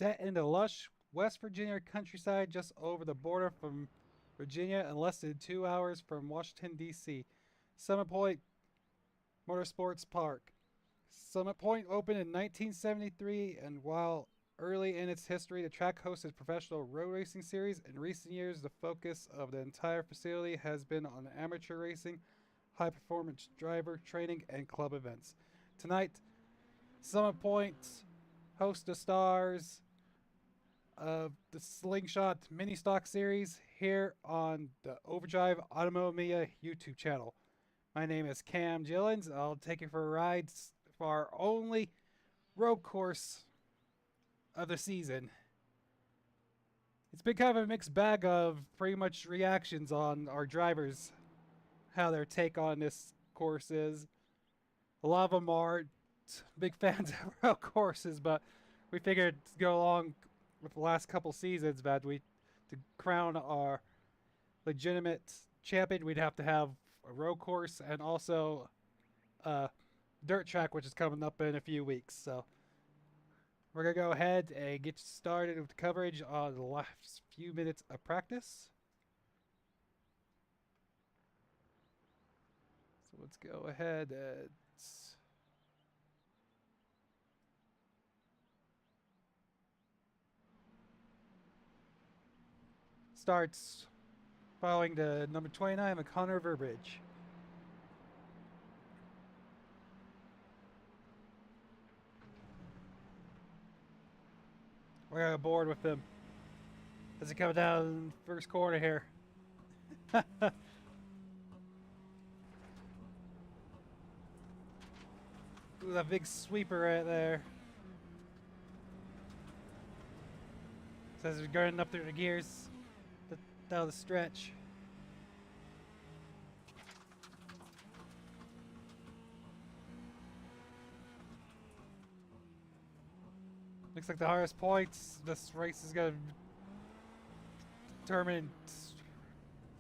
Set in the lush West Virginia countryside just over the border from Virginia and less than 2 hours from Washington, D.C. Summit Point Motorsports Park. Summit Point opened in 1973, and while early in its history, the track hosted professional road racing series. In recent years, the focus of the entire facility has been on amateur racing, high-performance driver training, and club events. Tonight, Summit Point hosts the stars of the Slingshot mini stock series here on the Overdrive Automobilia YouTube channel. My name is Cam Gillens. I'll take you for a ride for our only road course of the season. It's been kind of a mixed bag of pretty much reactions on our drivers, how their take on this course is. A lot of them are big fans of road courses, but we figured to go along with the last couple seasons that to crown our legitimate champion, we'd have to have a road course and also a dirt track, which is coming up in a few weeks. So we're going to go ahead and get started with the coverage on the last few minutes of practice. So let's go ahead and starts following the number 29 of Connor Verberidge. We're on board with him as he comes down the first corner here. Ooh, that big sweeper right there. Says we're going up through the gears down the stretch. Looks like the hardest points this race is going to determine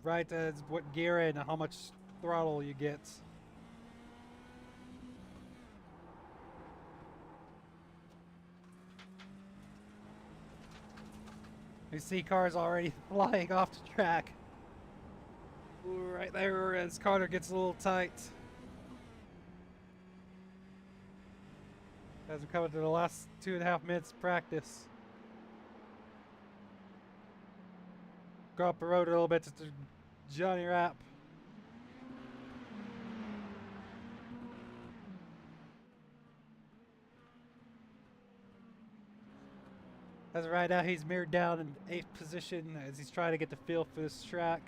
right as what gear and how much throttle you get. You see cars already flying off the track. Ooh, right there as Connor gets a little tight. As we're coming to the last 2.5 minutes of practice. Go up the road a little bit to Johnny Rapp. As of right now, he's mirrored down in 8th position as he's trying to get the feel for this track.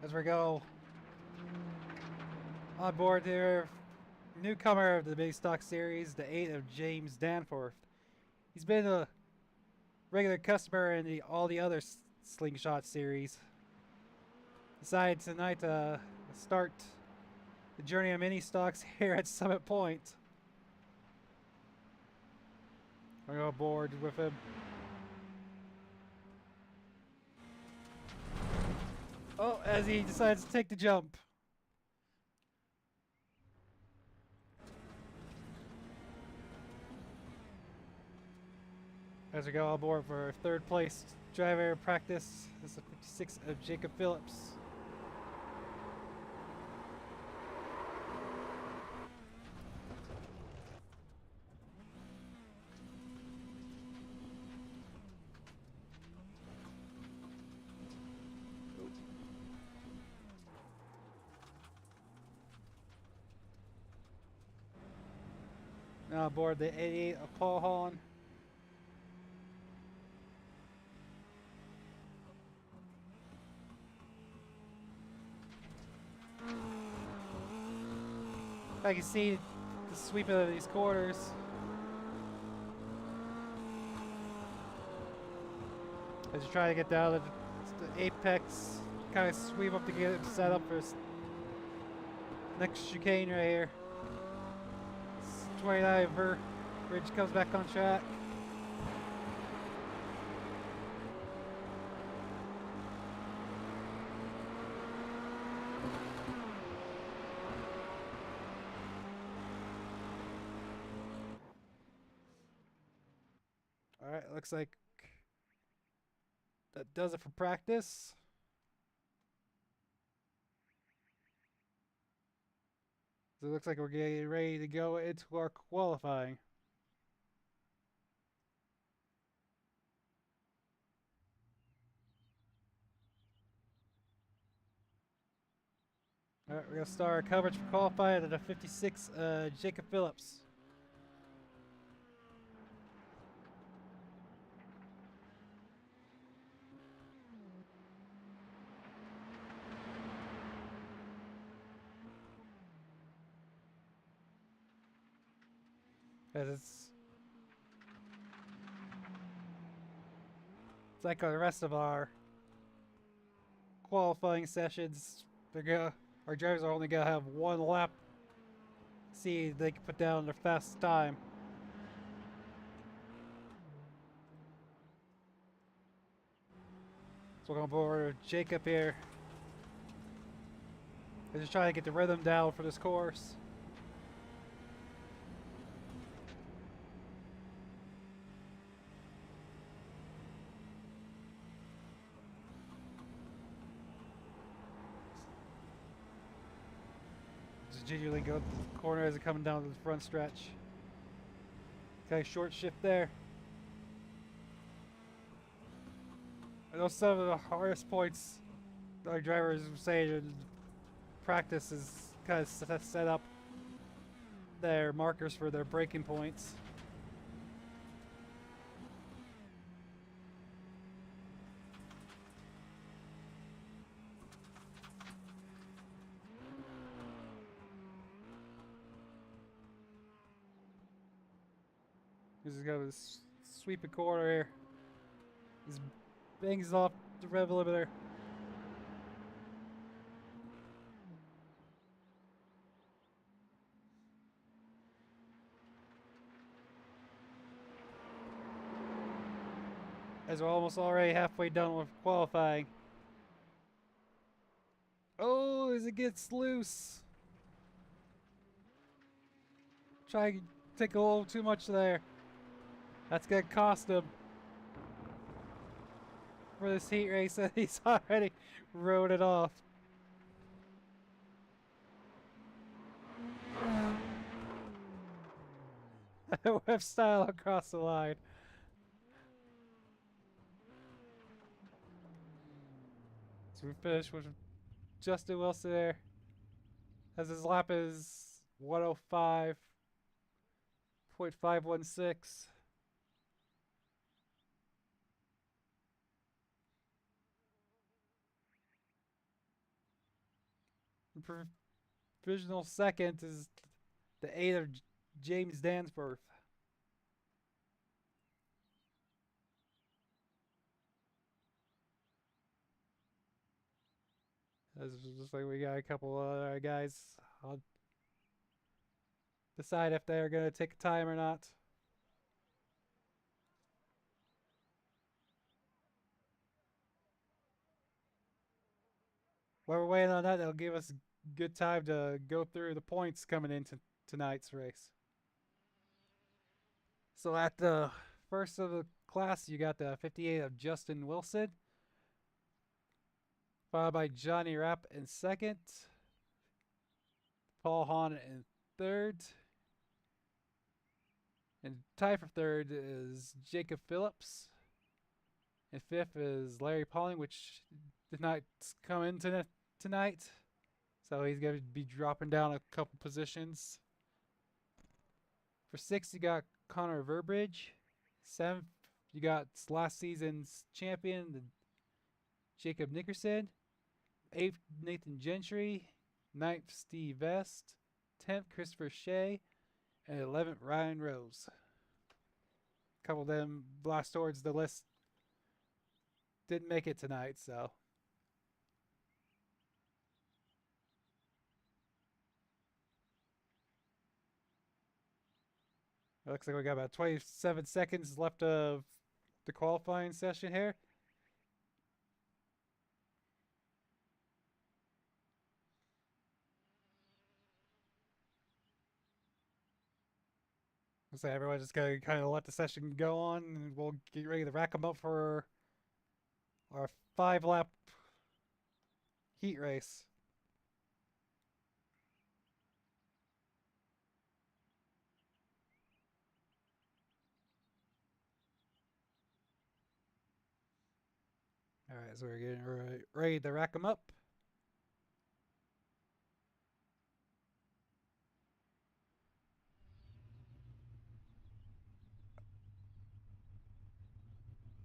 As we go on board here, newcomer of the Big Stock Series, the 8 of James Danforth. He's been a regular customer in all the other Slingshot series. Decided tonight to start the journey of mini stocks here at Summit Point. I'll go aboard with him. Oh, as he decides to take the jump. As we go on board for our 3rd place driver practice, this is the 56 of Jacob Phillips. Now aboard the 88 of Paul Holland. I can see the sweep of these quarters. As you try to get down to the apex, kind of sweep up to get it set up for this next chicane right here. It's 29 Ver Bridge comes back on track. Alright, looks like that does it for practice. So it looks like we're getting ready to go into our qualifying. Alright, we're going to start our coverage for qualifying at the 56, Jacob Phillips. As it's like the rest of our qualifying sessions. Our drivers are only going to have one lap. See if they can put down their fastest time. So we're going forward with Jacob here. They're just trying to get the rhythm down for this course. Just gingerly go to the corner as it's coming down to the front stretch. Okay, short shift there. I know some of the hardest points our drivers were saying in practice is kind of set up their markers for their braking points. He's just gonna sweep a corner here. He bangs off the rev limiter. As we're almost already halfway done with qualifying. Oh, as it gets loose. Try to take a little too much there. That's gonna cost him for this heat race that he's already rode it off. Whip style across the line. So we finished with Justin Wilson there. As his lap is 105.516. Provisional second is the 8 of James Dansworth. As just like we got a couple other guys. I'll decide if they're going to take a time or not. While we're waiting on that, that'll give us good time to go through the points coming into tonight's race. So at the first of the class, you got the 58 of Justin Wilson, followed by Johnny Rapp in second, Paul Hahn in third, and tied for third is Jacob Phillips, and fifth is Larry Pauling, which did not come in tonight, so he's going to be dropping down a couple positions. For sixth, you got Connor Verbridge. Seventh, you got last season's champion, Jacob Nickerson. Eighth, Nathan Gentry. Ninth, Steve Vest. 10th, Christopher Shea. And 11th, Ryan Rose. A couple of them lost towards the list. Didn't make it tonight, so. It looks like we got about 27 seconds left of the qualifying session here. So everyone's just gonna kind of let the session go on, and we'll get ready to rack them up for our 5-lap heat race. All right, so we're getting ready to rack them up.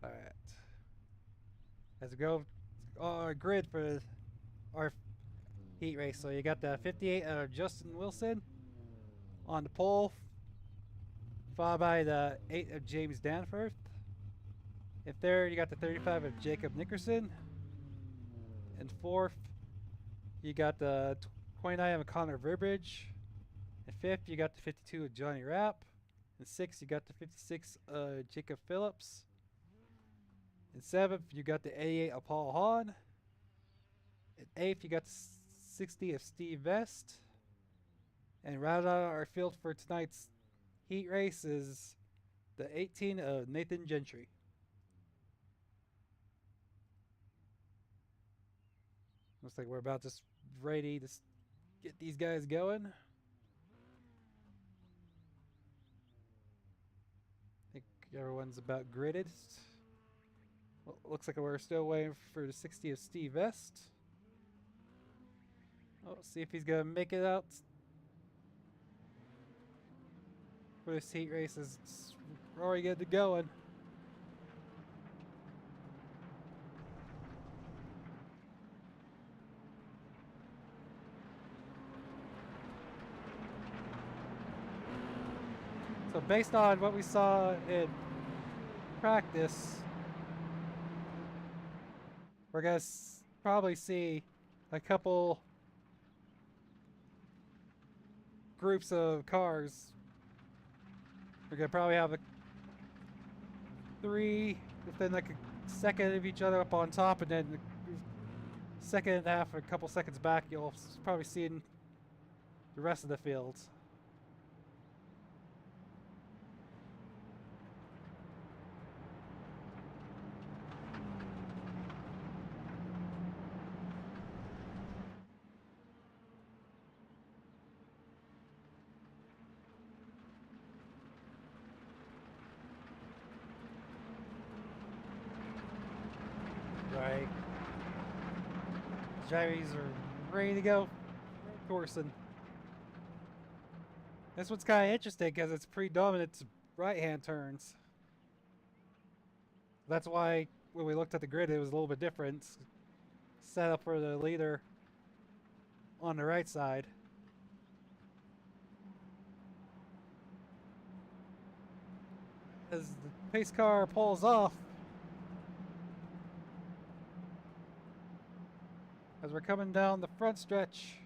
All right. As we go on our grid for our heat race, so you got the 58 of Justin Wilson on the pole, followed by the 8 of James Danforth. In third, you got the 35 of Jacob Nickerson. In fourth, you got the 29 of Connor Burbridge. In fifth, you got the 52 of Johnny Rapp. In sixth, you got the 56 of Jacob Phillips. In seventh, you got the 88 of Paul Hahn. In eighth, you got the 60 of Steve Vest. And rounding out our field for tonight's heat race is the 18 of Nathan Gentry. Looks like we're about just ready to get these guys going. I think everyone's about gridded. Well, looks like we're still waiting for the 60 of Steve Vest. Oh, see if he's going to make it out for this heat race. It's already getting going. So based on what we saw in practice, we're going to probably see a couple groups of cars. We're going to probably have 3 within like a second of each other up on top, and then a second and a half, a couple seconds back, you'll probably see the rest of the fields. Right. Drivers are ready to go coursing. This one's kind of interesting because it's predominant right-hand turns. That's why when we looked at the grid, it was a little bit different. Set up for the leader on the right side. As the pace car pulls off, as we're coming down the front stretch,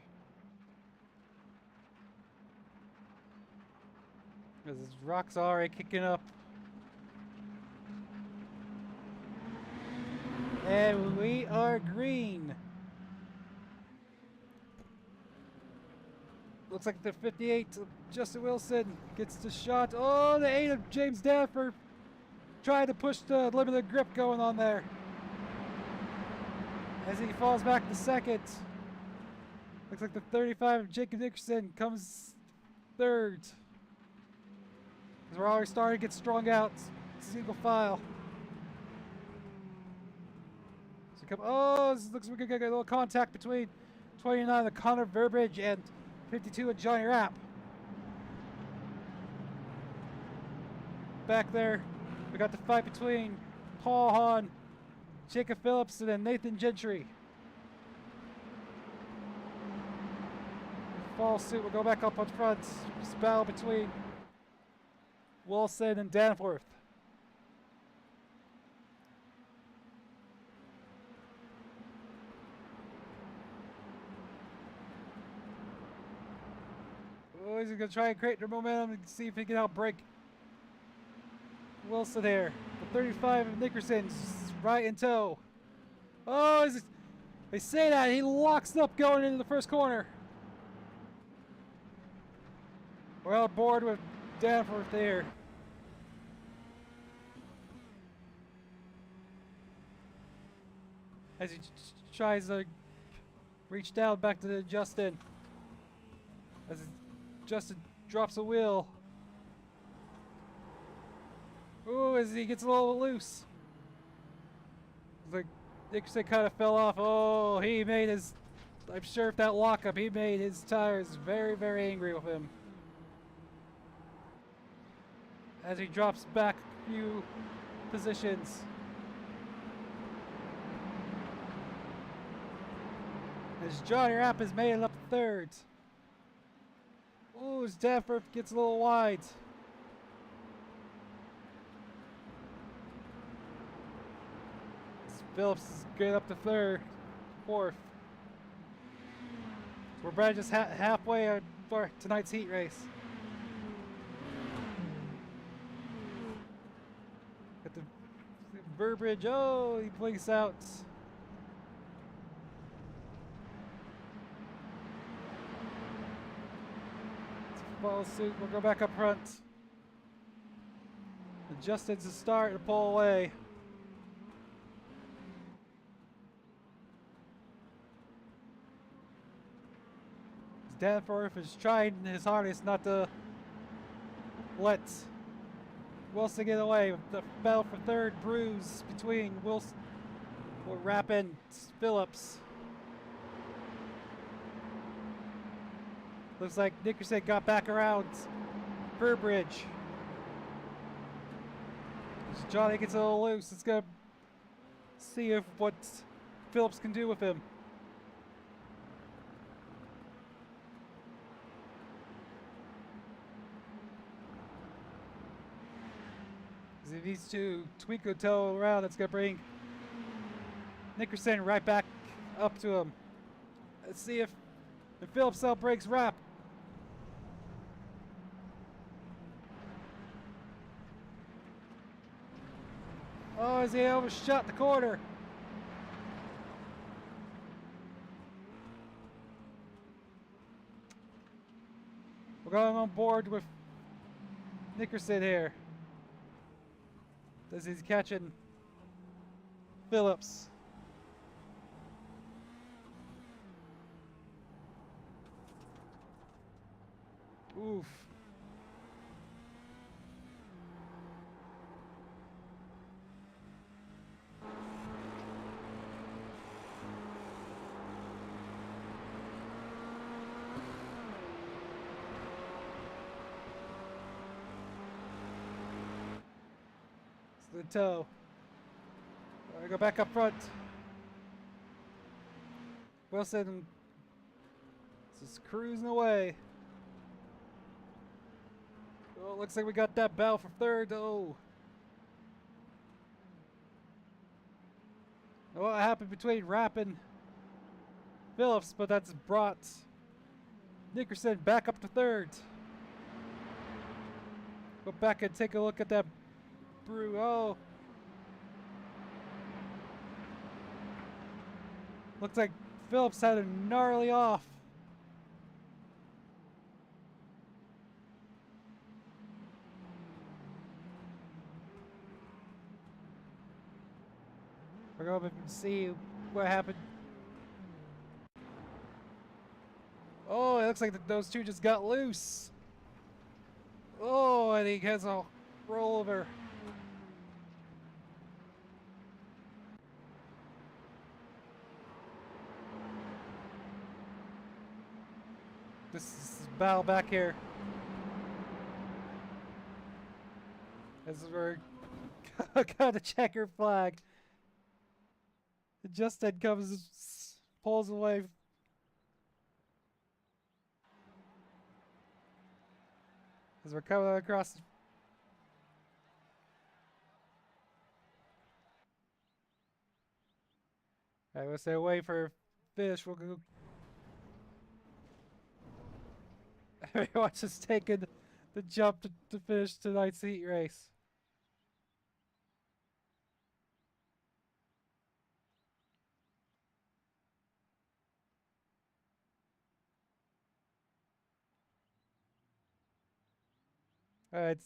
as his rock's already kicking up, and we are green. Looks like the 58 of Justin Wilson gets the shot. Oh, the 8 of James Danforth trying to push the limited grip going on there. As he falls back to second. Looks like the 35 of Jacob Nickerson comes third. As we're already starting to get strung out. Single file. So this looks like we're going to get a little contact between 29 of Connor Burbridge and 52 of Johnny Rapp. Back there, we got the fight between Paul Hahn, Jacob Phillips, and then Nathan Gentry. Fall suit, we'll go back up on front. This battle between Wilson and Danforth. Oh, he's going to try and create their momentum and see if he can help break Wilson here. The 35 of Nickerson's right in tow. Oh, they say that he locks up going into the first corner. We're on board with Danforth there. As he tries to reach down back to Justin. As Justin drops a wheel. Ooh, as he gets a little loose. It's like Nickerson kind of fell off. Oh, he made his... I'm sure if that lockup, he made his tires very, very angry with him. As he drops back a few positions. As Johnny Rapp has made it up to third. Ooh, as Danforth gets a little wide. As Phillips is getting up to third, fourth. So we're about just halfway for tonight's heat race. At the Burbridge, oh, he blinks out. Follow suit, we'll go back up front. Justin's to start and pull away. Danforth is trying his hardest not to let Wilson get away. The battle for third bruise between Wilson, Rapp and Phillips. Looks like Nickerson got back around Burbridge. As Johnny gets a little loose. It's gonna see if what Phillips can do with him. If these two Tweako toe around, it's gonna bring Nickerson right back up to him. Let's see if Phillips outbreaks Rapp. Oh, as he overshot the corner. We're going on board with Nickerson here. As he's catching Phillips. Oof. It's the toe. I go back up front. Wilson just cruising away. Oh, looks like we got that battle for third. Oh. What happened between Rapp and Phillips, but that's brought Nickerson back up to third. Go back and take a look at that brew. Oh. Looks like Phillips had a gnarly off. We're going to see what happened. Oh, it looks like those two just got loose. Oh, and he has a rollover. This is battle back here. This is where got a checker flag. Justin comes, pulls away. As we're coming across. Alright, we'll stay away for finish. We'll go. Everyone's just taking the jump to finish tonight's heat race. All right,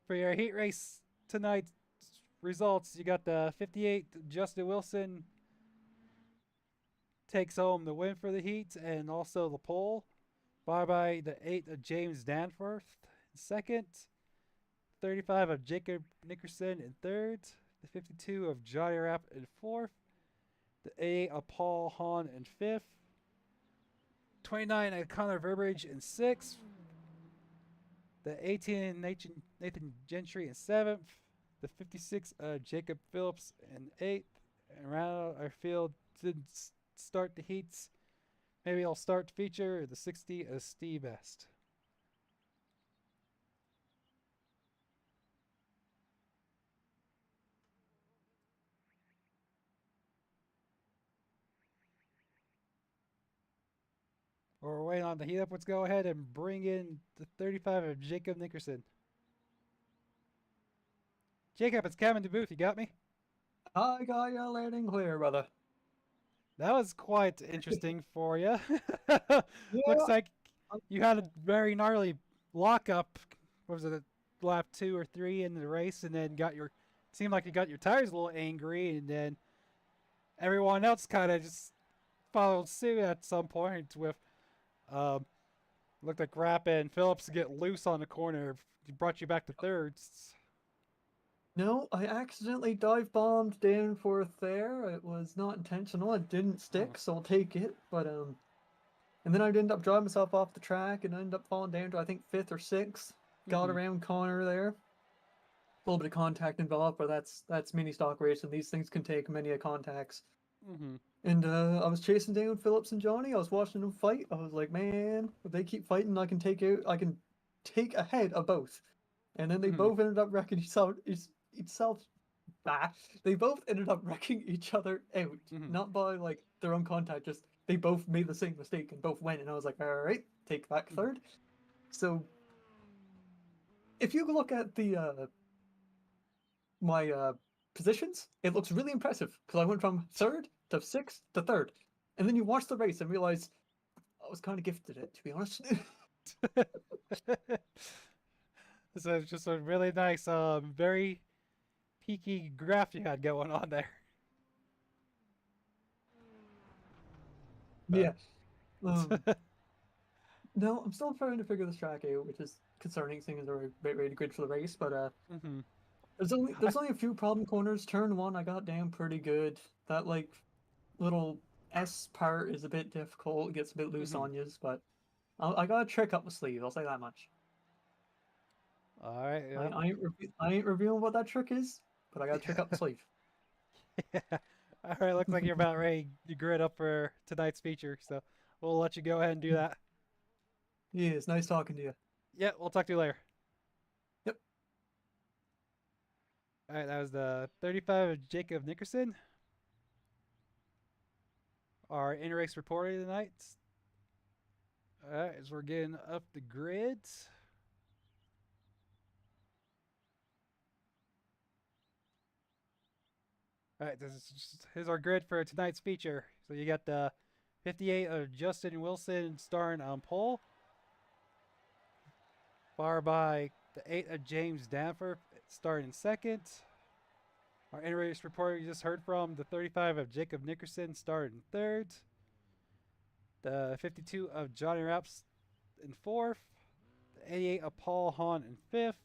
for your heat race tonight results, you got the 58 Justin Wilson takes home the win for the heat and also the pole, followed by the 8 of James Danforth in second, 35 of Jacob Nickerson in third, the 52 of Johnny Rapp in fourth, the 8 of Paul Hahn in fifth, 29 of Connor Verberidge in sixth, the 18 Nathan Gentry in seventh, the 56 Jacob Phillips in eighth, and round out our field didn't start the heats. Maybe I'll start feature the 60 of Steve Best. Or we're waiting on the heat up. Let's go ahead and bring in the 35 of Jacob Nickerson. Jacob, it's Kevin DeBooth. You got me? I got you loud and clear, brother. That was quite interesting for you. Looks Yeah. like you had a very gnarly lockup. What was it, lap 2 or 3 in the race, and then seemed like you got your tires a little angry, and then everyone else kind of just followed suit at some point with um, looked like Rapp and Phillips get loose on the corner. Brought you back to thirds. No, I accidentally dive bombed Danforth there. It was not intentional. It didn't Oh. stick, so I'll take it. But and then I ended up driving myself off the track and I ended up falling down to I think fifth or sixth. Got Mm-hmm. around Connor there. A little bit of contact involved, but that's mini stock racing. These things can take many a contacts. Mm-hmm. And I was chasing down Phillips and Johnny. I was watching them fight. I was like, man, if they keep fighting, I can take ahead of both. And then they Mm-hmm. both ended up wrecking itself. They both ended up wrecking each other out, Mm-hmm. not by like their own contact. Just they both made the same mistake and both went. And I was like, all right, take back Mm-hmm. third. So if you look at the my positions, it looks really impressive because I went from third to sixth to third, and then you watch the race and realize I was kind of gifted it, to be honest. So it's just a really nice, very peaky graph you had going on there. Yeah. No, I'm still trying to figure this track out, which is concerning, seeing as they're really good for the race. But Mm-hmm. there's only a few problem corners. Turn one, I got down pretty good. That like little S part is a bit difficult. It gets a bit loose Mm-hmm. on you, but I got a trick up my sleeve. I'll say that much. All right. Yep. I ain't revealing what that trick is, but I got a trick up my sleeve. Yeah. All right. Looks like you're about ready to grid up for tonight's feature, so we'll let you go ahead and do that. Yeah, it's nice talking to you. Yeah, we'll talk to you later. Yep. All right. That was the 35 of Jacob Nickerson, our in-race reporter tonight. All right, as we're getting up the grid. All right, here's our grid for tonight's feature. So you got the 58 of Justin Wilson starring on pole, followed by the 8 of James Danforth starting second. Our in-race reporter you just heard from, the 35 of Jacob Nickerson starting third. The 52 of Johnny Raps in fourth. The 88 of Paul Hahn in fifth.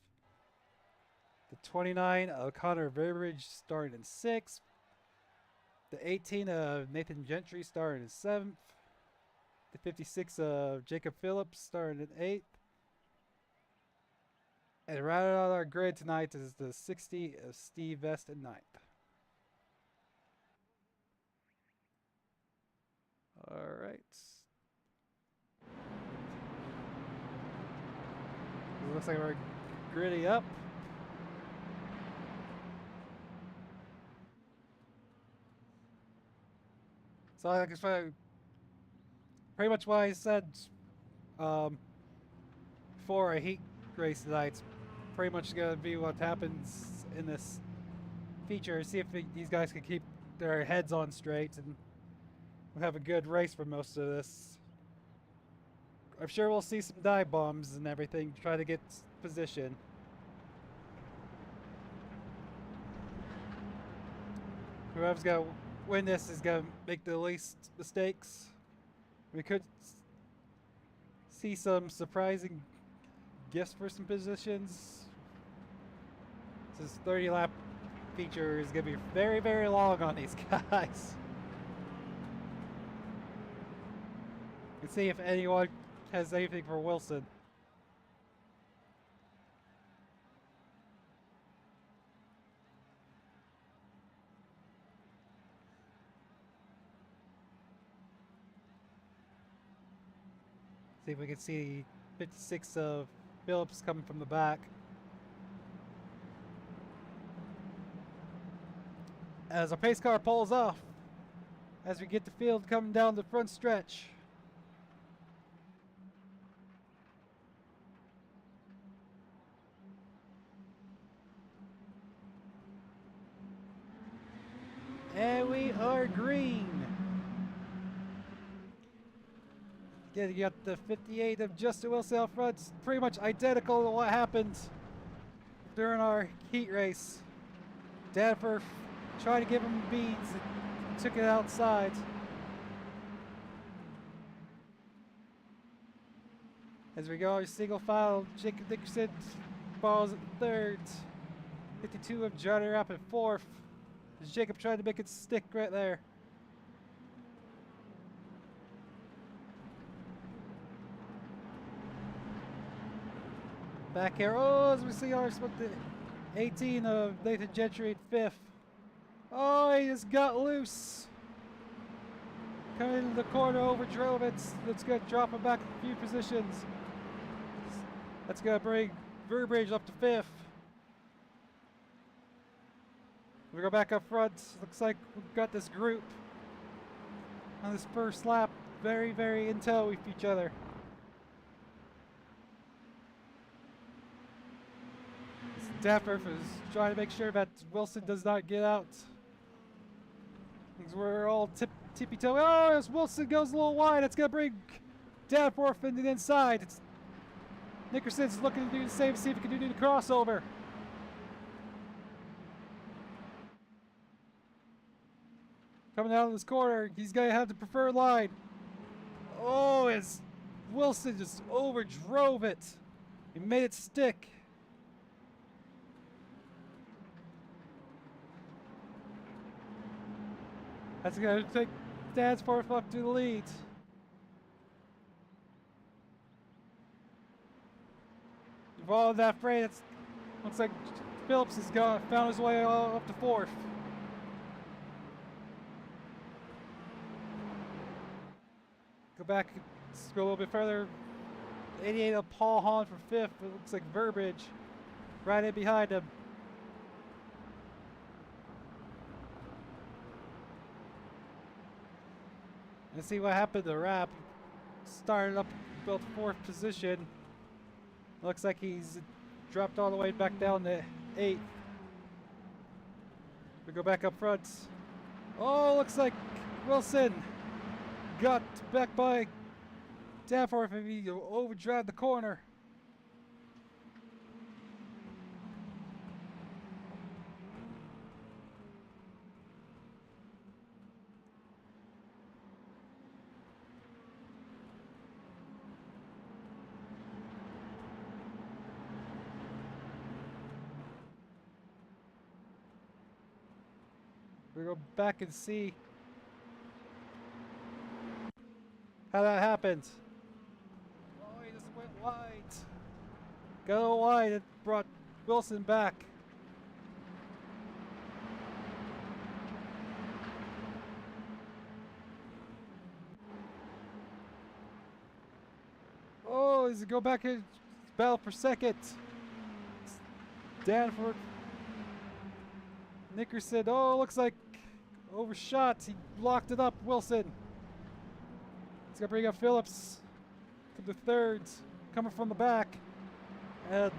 The 29 of Connor Verberidge starting in sixth. The 18 of Nathan Gentry starting in seventh. The 56 of Jacob Phillips starting in eighth. And rounding out our grid tonight is the 60 of Steve Vest in ninth. All right. It looks like we're griddy up. So I guess pretty much what I said for a heat race tonight, it's pretty much going to be what happens in this feature. See if these guys can keep their heads on straight and we'll have a good race for most of this. I'm sure we'll see some dive bombs and everything to try to get position. Whoever's going to win this is going to make the least mistakes. We could see some surprising gifts for some positions. This 30 lap feature is going to be very, very long on these guys. Let's see if anyone has anything for Wilson. See if we can see 56 of Phillips coming from the back. As our pace car pulls off, as we get the field coming down the front stretch. And we are green. Yeah, you got the 58 of Justin Wilson out front. It's pretty much identical to what happened during our heat race. Danforth tried to give him beans and took it outside. As we go, single file, Jacob Dickerson falls at third. 52 of Johnny Rapp at fourth. As Jacob tried to make it stick right there. Back here, oh, as we see ours with the 18 of Nathan Gentry at fifth. Oh, he just got loose. Coming into the corner, overdrove it. That's going to drop him back a few positions. That's going to bring Burbridge up to fifth. We go back up front. Looks like we've got this group on this first lap very, very in tow with each other. Danforth is trying to make sure that Wilson does not get out. Because we're all tippy-toe. Oh, as Wilson goes a little wide, it's going to bring Danforth into the inside. Nickerson's looking to do the same, see if he can do the crossover. Coming out of this corner, he's going to have the preferred line. Oh, as Wilson just overdrove it. He made it stick. That's going to take Danforth up to the lead. Following that fray, it looks like Phillips has found his way up to fourth. Go back, go a little bit further. 88 of Paul Hahn for fifth. It looks like Burbridge right in behind him. Let's see what happened to Rapp. Started up built fourth position. Looks like he's dropped all the way back down to 8th. We go back up front. Oh, looks like Wilson got back by Danforth and he overdrive the corner. We go back and see how that happened. Oh, he just went wide. Got a little wide. It brought Wilson back. Oh, he's go back and battle for second. Danforth. Nickerson, oh, looks like overshot. He blocked it up. Wilson. He's going to bring up Phillips to the thirds, coming from the back. And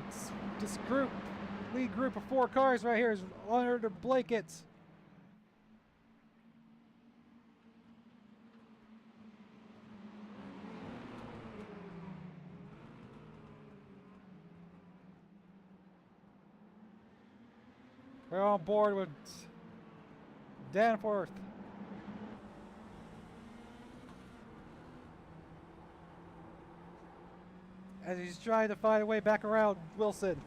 this group, lead group of 4 cars right here is under the blanket. We're on board with Danforth. As he's trying to find a way back around Wilson.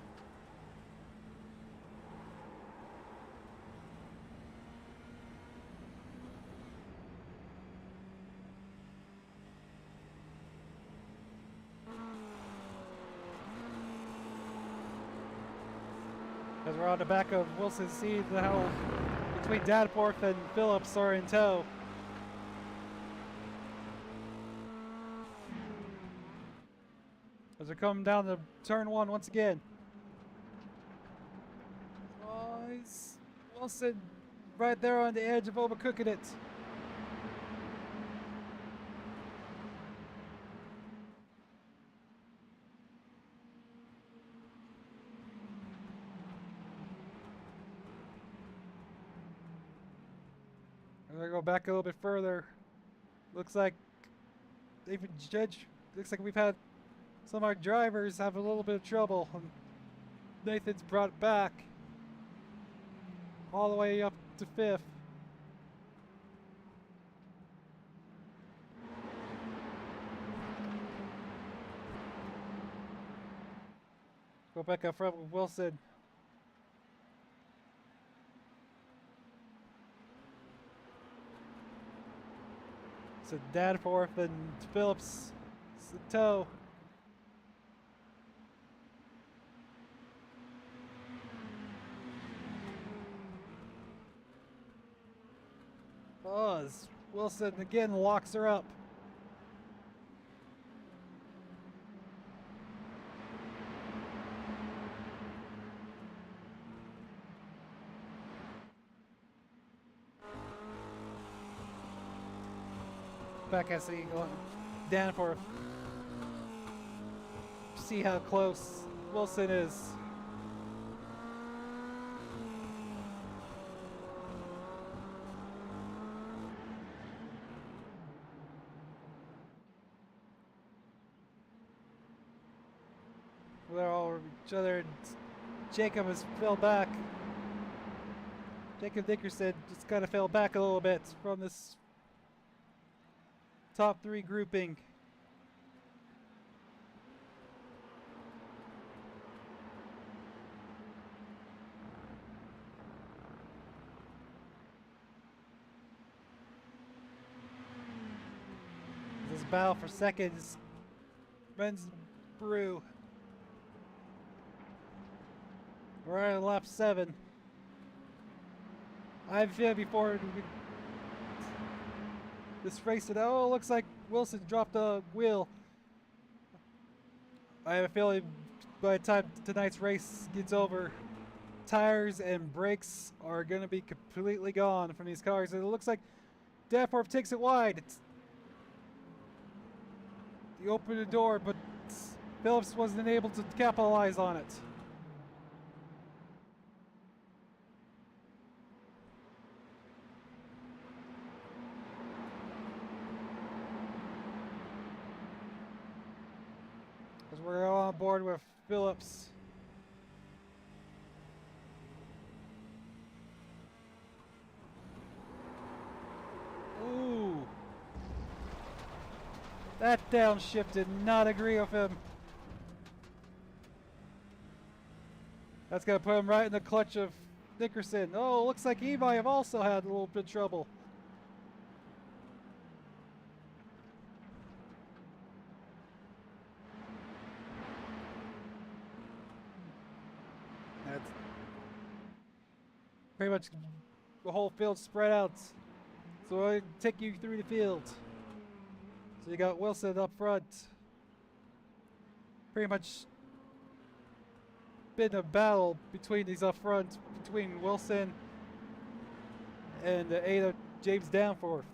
As we're on the back of Wilson, see how between Danforth and Phillips are in tow. As they're coming down the turn one once again. Oh, he's Wilson right there on the edge of overcooking it. I'm gonna go back a little bit further. Looks like even Judge. Looks like we've had some of our drivers have a little bit of trouble. Nathan's brought it back all the way up to 5th. Go back up front with Wilson. So Danforth and Phillips tow. Oh, as Wilson again locks her up. Back I see Danforth. See how close Wilson is. They're all over each other. Jacob has fell back. Jacob Dickerson just kind of fell back a little bit from this top 3 grouping. This battle for seconds runs through. We're on lap 7. I've feeling before this race today. Oh, looks like Wilson dropped a wheel. I have a feeling by the time tonight's race gets over, tires and brakes are going to be completely gone from these cars. And it looks like Danforth takes it wide. He opened the door, but Phillips wasn't able to capitalize on it. As we're all on board with Phillips. Ooh. That downshift did not agree with him. That's going to put him right in the clutch of Dickerson. Oh, looks like he might have also had a little bit of trouble. That's pretty much the whole field spread out. So I'll take you through the field. So you got Wilson up front. Pretty much been a battle between these up front, between Wilson and the 8 of James Danforth.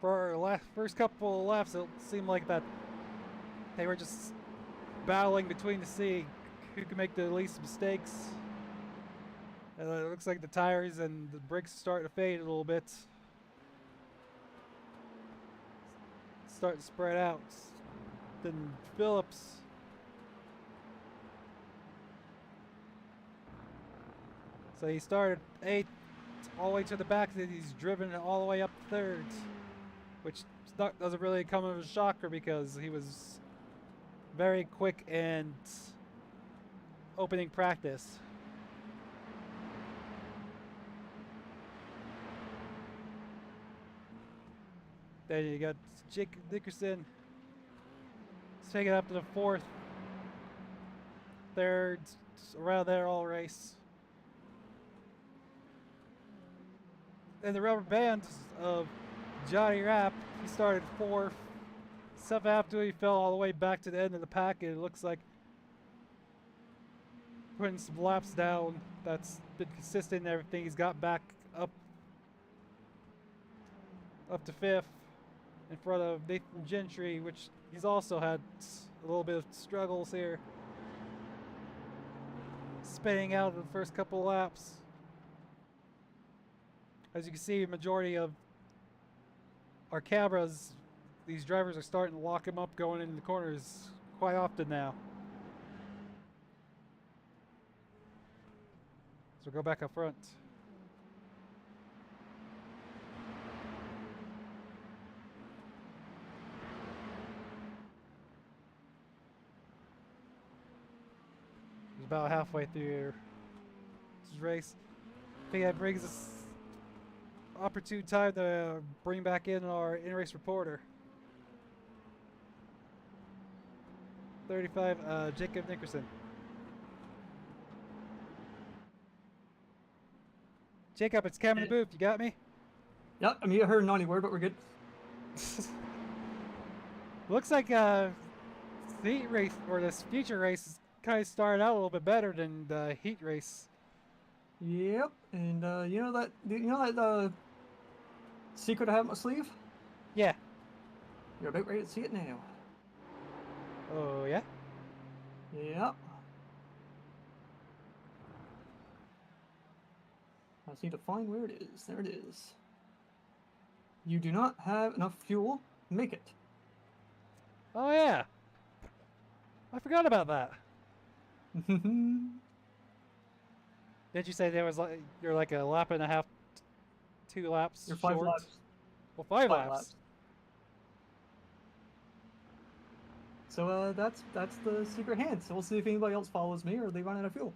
For our first couple of laps, it seemed like that they were just battling between to see who can make the least mistakes. And it looks like the tires and the brakes are starting to fade a little bit. Starting to spread out. Then Phillips So he started 8th all the way to the back, and he's driven all the way up 3rd, which doesn't really come as a shocker because he was very quick in opening practice. Then you got Jake Dickerson taking it up to the 4th, 3rd, around there all race. And the rubber band of Johnny Rapp, he started 4th. Stuff after he fell all the way back to the end of the pack, and it looks like putting some laps down. That's been consistent and everything. He's got back up to 5th in front of Nathan Gentry, which he's also had a little bit of struggles here, spinning out in the first couple of laps. As you can see, majority of our cameras, these drivers are starting to lock him up going into the corners quite often now. So go back up front. He's about halfway through this race. I think that brings us opportune time to bring back in our in-race reporter. 35, Jacob Nickerson. Jacob, it's Cam in the booth. You got me? Yep, I mean, I heard a naughty word, but we're good. Looks like the heat race, or this future race, kind of started out a little bit better than the heat race. Yep, and you know that secret I have in my sleeve? Yeah. You're about ready to see it now. Oh, yeah? Yep. I just need to find where it is. There it is. You do not have enough fuel to make it. Oh, yeah. I forgot about that. Did you say there was like you're like a lap and a half, 2 laps You're 5 short? laps. Well, 5 laps. So that's the secret hand. So we'll see if anybody else follows me or they run out of fuel.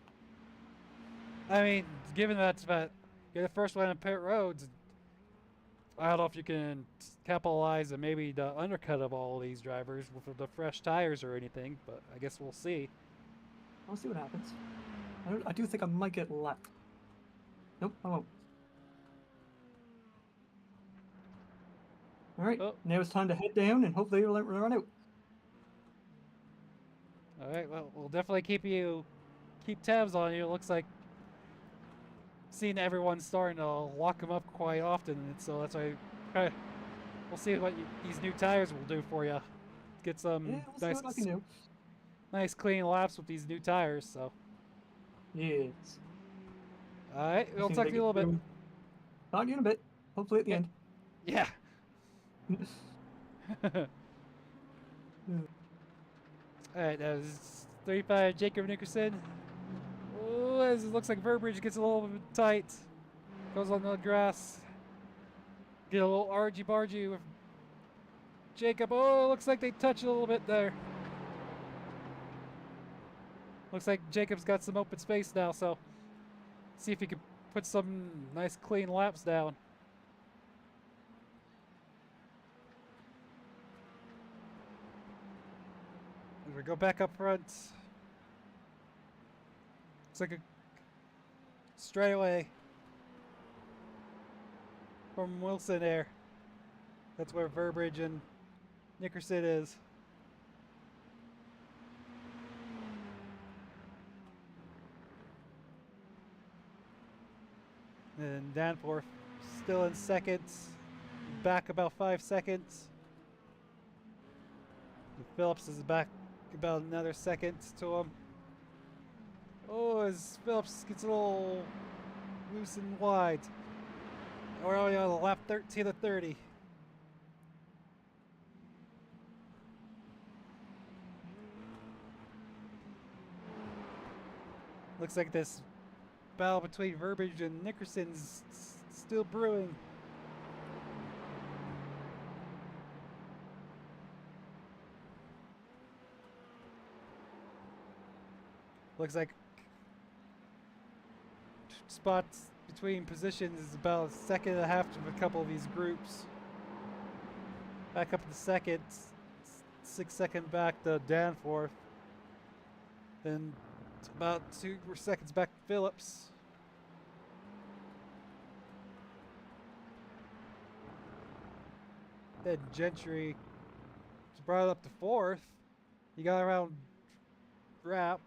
I mean, given that you're the first one in pit roads, I don't know if you can capitalize on maybe the undercut of all these drivers with the fresh tires or anything, but I guess we'll see. I'll see what happens. I do think I might get left. Nope, I won't. Alright, Now it's time to head down and hopefully we'll run out. Alright, well, we'll definitely keep tabs on you. It looks like seeing everyone starting to lock them up quite often, and so that's why we'll see what these new tires will do for you. Get some we'll see what I can do. Nice clean laps with these new tires. So yes. All right, we'll talk to you a little bit. Talk to you in a bit. Hopefully at the end. Yeah. All right, that was 35 Jacob Nickerson. Oh, it looks like Burbridge gets a little bit tight. Goes on the grass. Get a little argy-bargy with Jacob. Oh, looks like they touch a little bit there. Looks like Jacob's got some open space now, so see if he can put some nice clean laps down. As we go back up front. Looks like a straightaway from Wilson there. That's where Burbridge and Nickerson is. And Danforth still in second, back about 5 seconds. And Phillips is back about another second to him. Oh, as Phillips gets a little loose and wide. We're only on the lap 13 to 30. Looks like this battle between Burbage and Nickerson's still brewing. Looks like spots between positions is about a second and a half of a couple of these groups. Back up to second, 6 seconds back to Danforth. Then about 2 seconds back to Phillips. Then Gentry brought it up to 4th. He got around Rapp.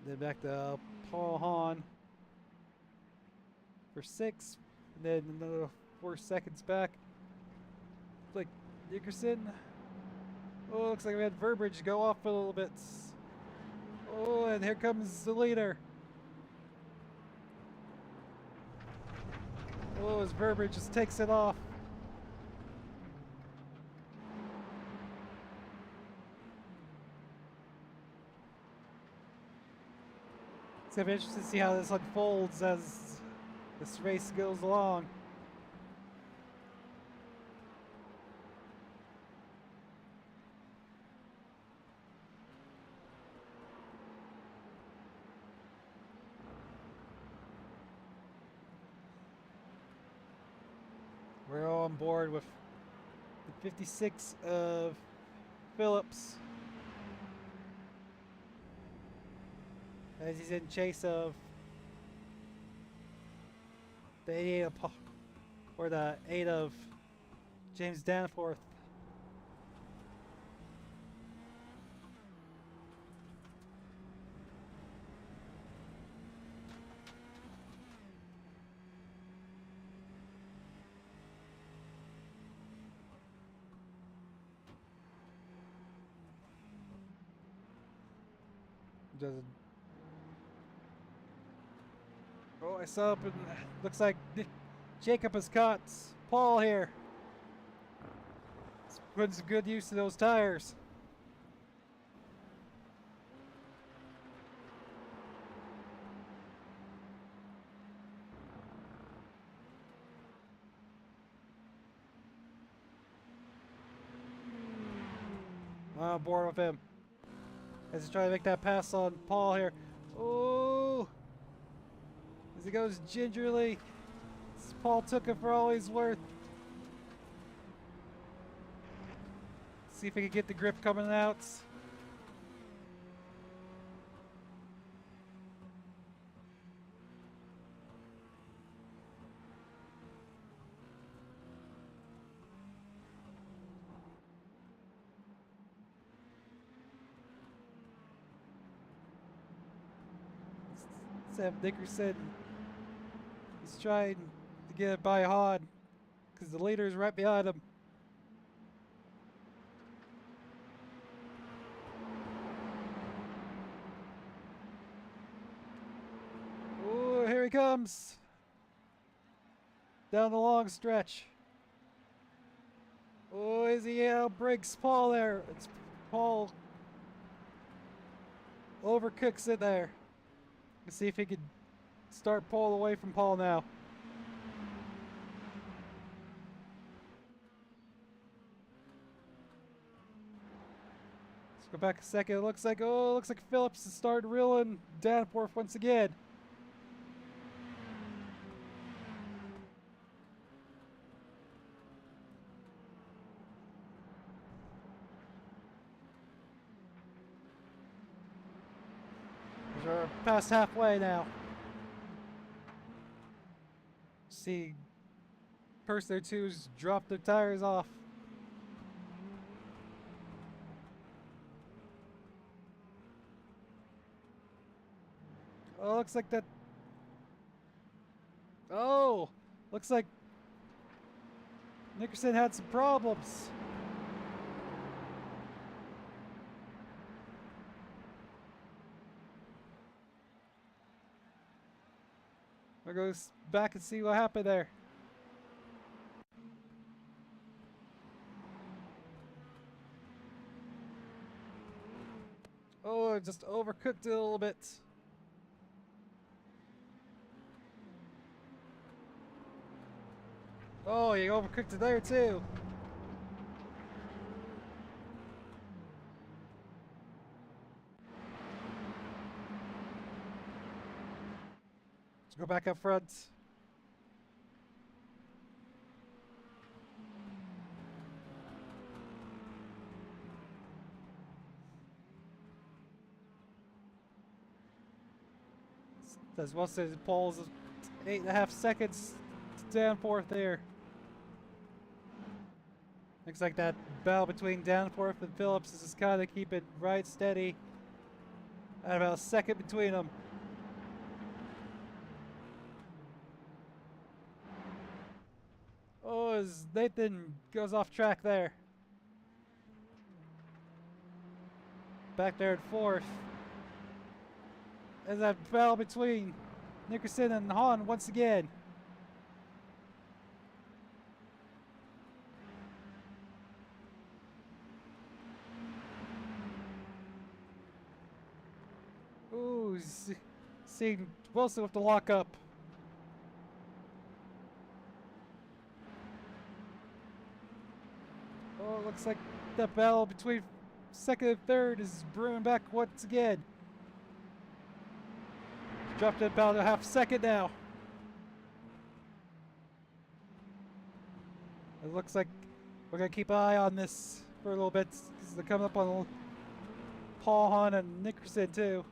Then back to Paul Hahn for 6th. And then another 4 seconds back. Like Dickerson. Oh, looks like we had Burbage go off a little bit. Oh, and here comes the leader. Oh, as Burbage just takes it off. It's gonna be interesting to see how this unfolds as this race goes along. We're all on board with the 56 of Phillips. As he's in chase of the 88 of or the 8 of James Danforth. Doesn't. Oh, I saw up and looks like Jacob has caught Paul here. He's putting some good use to those tires. I'm on board with him. As he's trying to make that pass on Paul here. Oh! As he goes gingerly. Paul took it for all he's worth. See if he can get the grip coming out. Sam Dickerson. He's trying to get it by Hahn because the leader is right behind him. Oh, here he comes. Down the long stretch. Oh, is he outbreaks Paul there? It's Paul overcooks it there. Let's see if he could start pulling away from Paul now. Let's go back a second. It looks like Phillips is starting reeling Danforth once again. We're past halfway now. See, person or two's dropped their tires off. Oh, looks like that. Oh, looks like Nickerson had some problems. We'll go back and see what happened there. Oh, I just overcooked it a little bit. Oh, you overcooked it there too. Let's go back up front. As once it pulls 8.5 seconds to Danforth there. Looks like that battle between Danforth and Phillips is just kind of keeping right steady. At about a second between them. Oh, as Nathan goes off track there. Back there at fourth. As that battle between Nickerson and Hahn once again. Ooh, seeing Wilson with the lockup. Oh, it looks like that battle between second and third is brewing back once again. Dropped it about a half second now. It looks like we're going to keep an eye on this for a little bit because they're coming up on Paul, Hahn, and Nickerson too.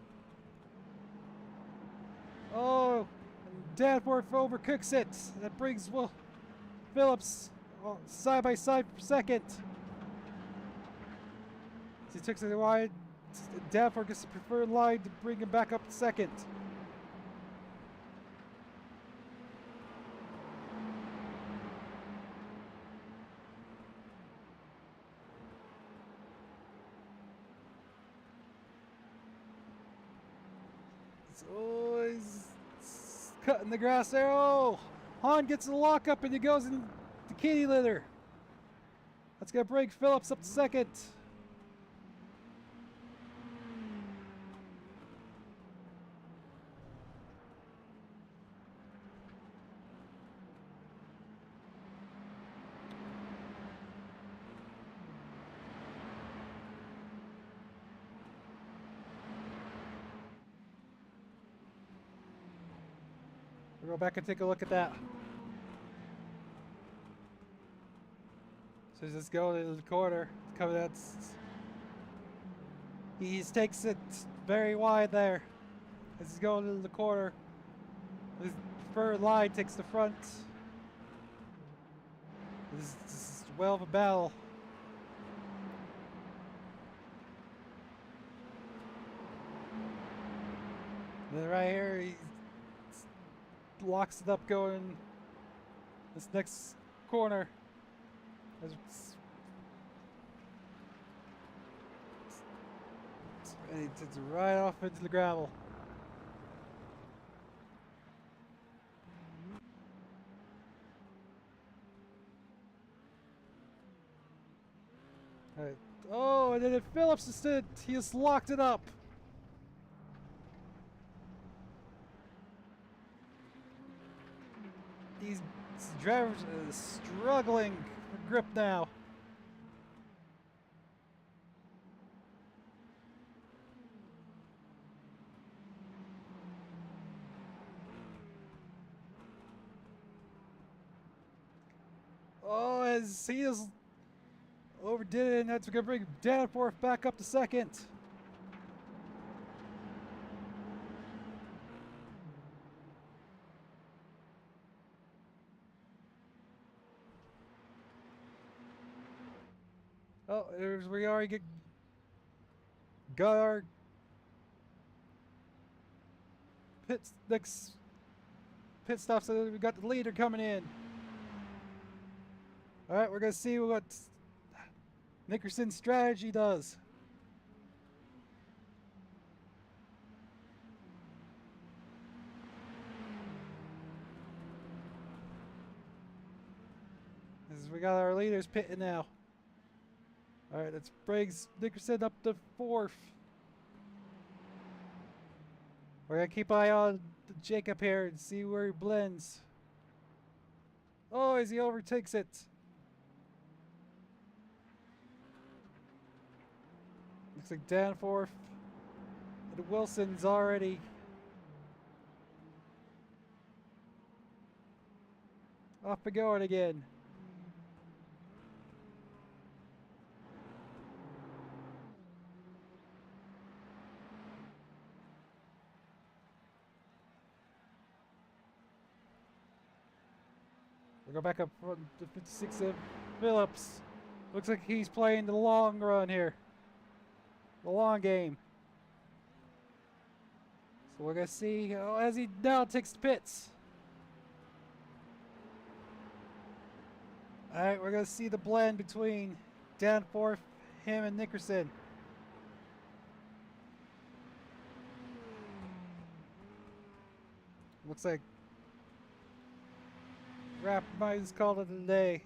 Oh, Danforth overcooks it. That brings Phillips side by side for second. He took it wide. Danforth gets the preferred line to bring him back up to second. Oh, he's cutting the grass there. Oh, Hahn gets the lock up and he goes in the kitty litter. That's going to bring Phillips up to second. We'll go back and take a look at that. So just going into the corner, coming out. He takes it very wide there. As he's going into the corner, his preferred line takes the front. This is well of a battle. And then right here, he locks it up going this next corner. And he takes it right off into the gravel. All right. Oh, and then if Phillips instead, he just locked it up. These drivers are struggling for grip now. Oh, as he is overdid it, and that's going to bring Danforth back up to second. Oh, we already got our next pit stop, so we got the leader coming in. All right, we're gonna see what Nickerson's strategy does. As we got our leaders pitting now. All right, let's bring Nickerson up to fourth. We're gonna keep an eye on Jacob here and see where he blends. Oh, as he overtakes it. Looks like Danforth and Wilson's already off and going again. We'll go back up front to 56 of Phillips. Looks like he's playing the long run here. The long game. So we're going to see as he now takes the pits. Alright, we're going to see the blend between Danforth, him, and Nickerson. Looks like Rap might just called it a day.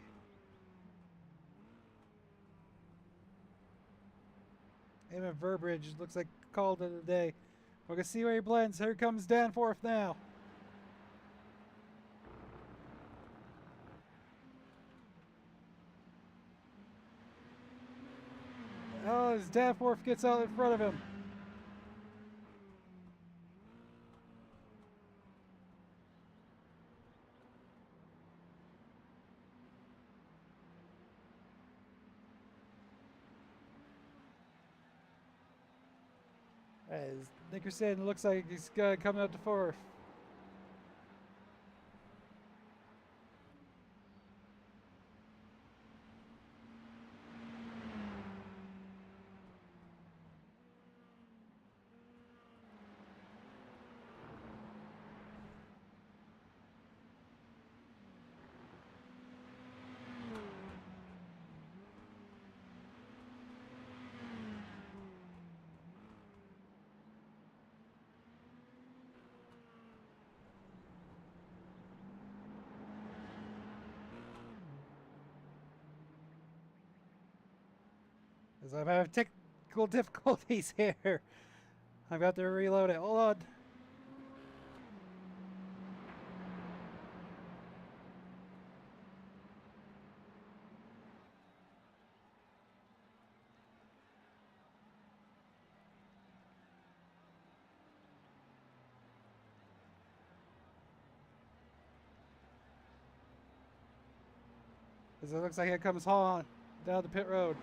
Him and Burbridge looks like called it a day. We're going to see where he blends. Here comes Danforth now. Oh, as Danforth gets out in front of him. As Nickerson looks like he's coming up to fourth. As I'm having technical difficulties here. I've got to reload it. Hold on. As it looks like here comes Hahn down the pit road.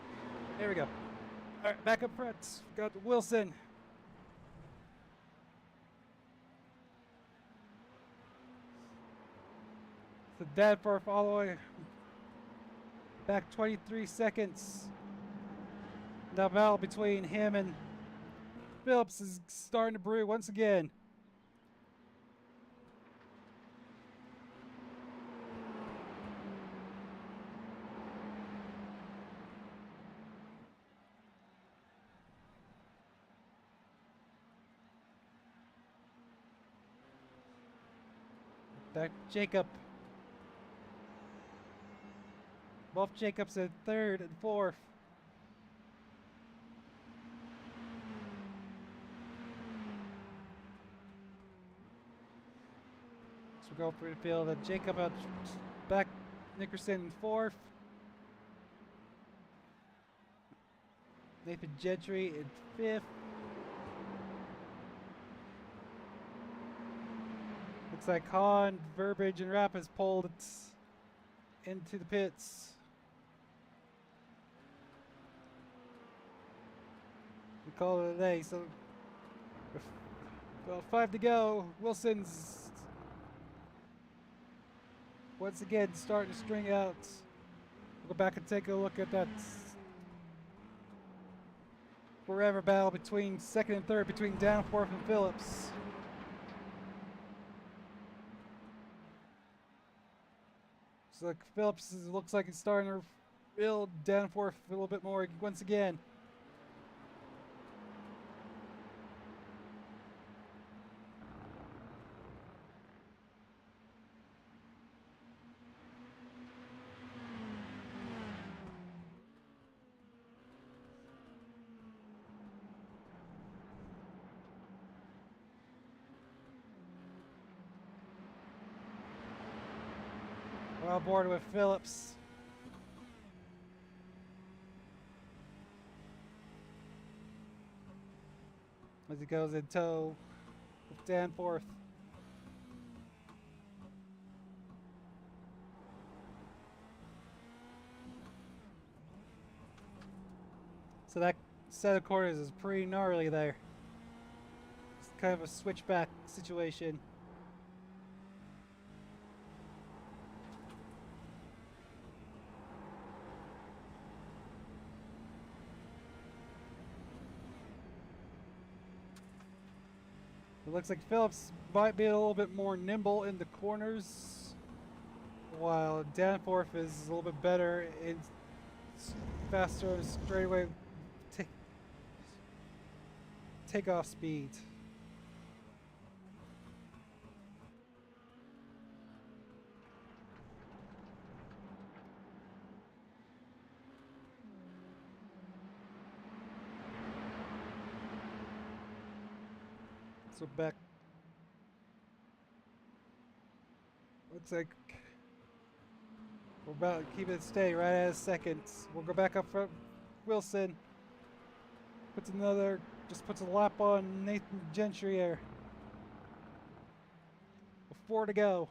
There we go. All right, back up front. Got Wilson. So Danforth all the way back 23 seconds. Now battle between him and Phillips is starting to brew once again. Back Jacob. Both Jacobs at third and fourth. So we go through the field. Jacob at back Nickerson in fourth. Nathan Gentry in fifth. Looks like Hahn, Burbridge, and Rapp has pulled it into the pits. We call it a day. So, well, 5 to go. Wilson's once again starting to string out. We'll go back and take a look at that forever battle between second and third between Danforth and Phillips. So Phillips looks like he's starting to build Danforth a little bit more once again. on board with Phillips. As he goes in tow with Danforth. So that set of corners is pretty gnarly there. It's kind of a switchback situation. It looks like Phillips might be a little bit more nimble in the corners, while Danforth is a little bit better in faster straightaway takeoff speed. So back, looks like we're about to keep it steady right at a second. We'll go back up front. Wilson puts a lap on Nathan Gentry here. With 4 to go.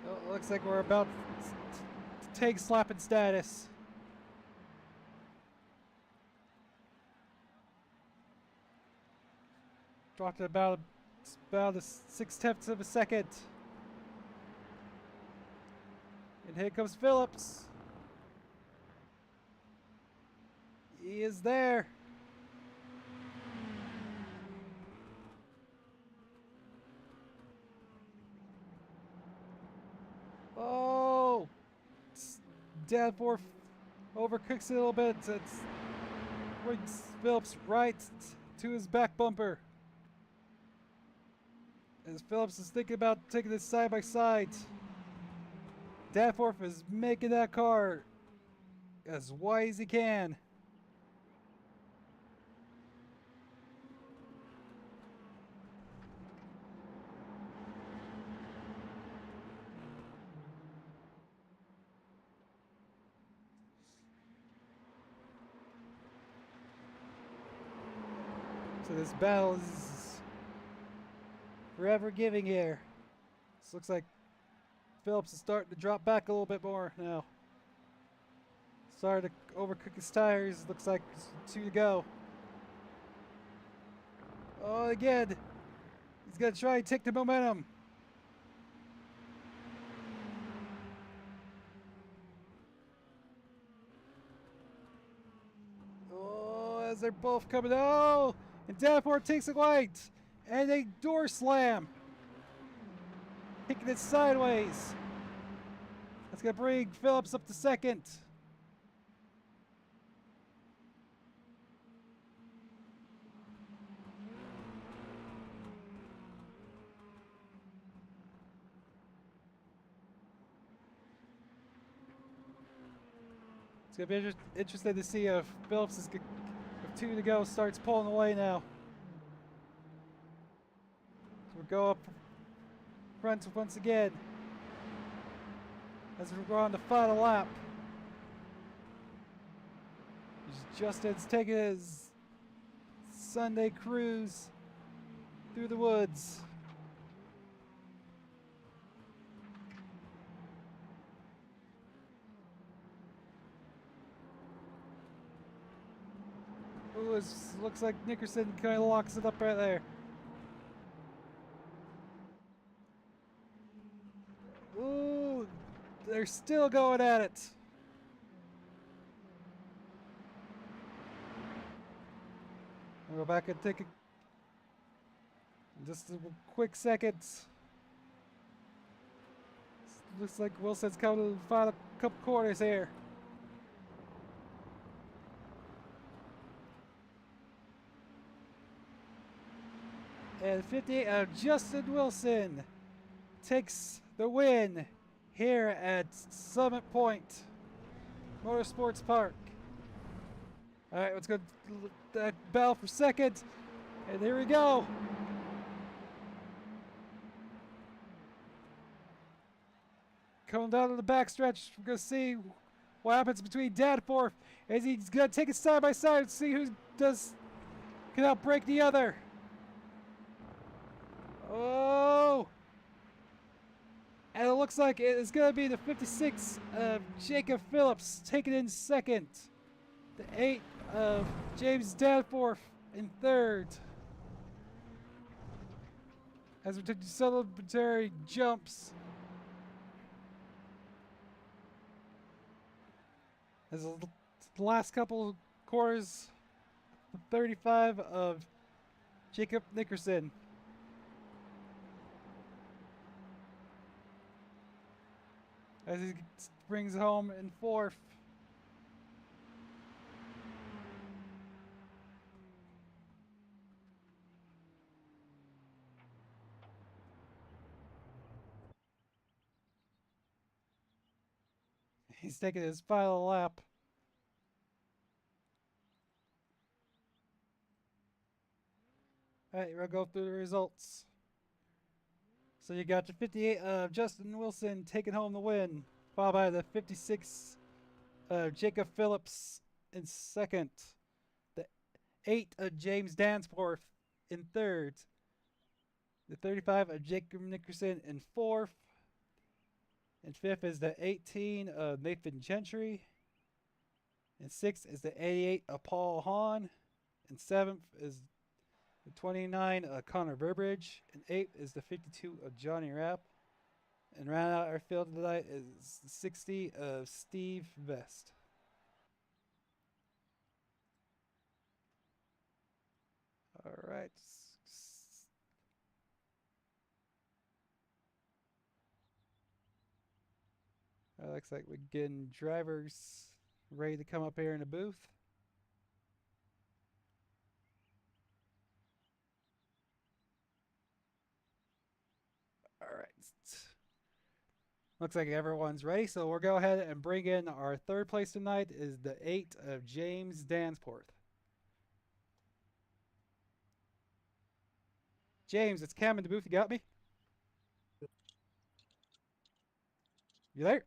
Well, it looks like we're about to take slapping status. Dropped it about a 6/10 of a second. And here comes Phillips. He is there. Oh! Danforth overcooks it a little bit. It brings Phillips right to his back bumper. As Phillips is thinking about taking this side by side, Danforth is making that car as wide as he can. So this battle is forever giving here. This looks like Phillips is starting to drop back a little bit more now. Starting to overcook his tires. Looks like 2 to go. Oh, again. He's going to try and take the momentum. Oh, as they're both coming. Oh! And Danforth takes it wide. And a door slam. Kicking it sideways. That's going to bring Phillips up to second. It's going to be interesting to see if Phillips is, with 2 to go, starts pulling away now. So we'll go up front once again as we're on the final lap. Justin's taking his Sunday cruise through the woods. Ooh, looks like Nickerson kind of locks it up right there. Ooh, they're still going at it. I'll go back and take just a quick second. Looks like Wilson's coming to the final couple corners here. And 58 of Justin Wilson takes the win here at Summit Point Motorsports Park. All right, let's go. That bell for second. And there we go. Coming down to the backstretch, we're going to see what happens between Danforth as he's going to take it side by side and see who can outbreak the other. Oh! And it looks like it's going to be the 56 of Jacob Phillips taking in second. The 8 of James Danforth in third. As we took the celebratory jumps. As the last couple quarters, 35 of Jacob Nickerson. As he brings home in fourth. He's taking his final lap. Alright, we'll go through the results. So you got the 58 of Justin Wilson taking home the win, followed by the 56 of Jacob Phillips in second, the 8 of James Danforth in third, the 35 of Jacob Nickerson in fourth, and fifth is the 18 of Nathan Gentry, and sixth is the 88 of Paul Hahn, and seventh is the 29 of Connor Burbridge, and eighth is the 52 of Johnny Rapp. And round out our field tonight is the 60 of Steve Vest. All right. Looks like we're getting drivers ready to come up here in the booth. All right. Looks like everyone's ready, so we'll go ahead and bring in our third place tonight is the 8 of James Danforth. James, it's Cam in the booth. You got me? You there?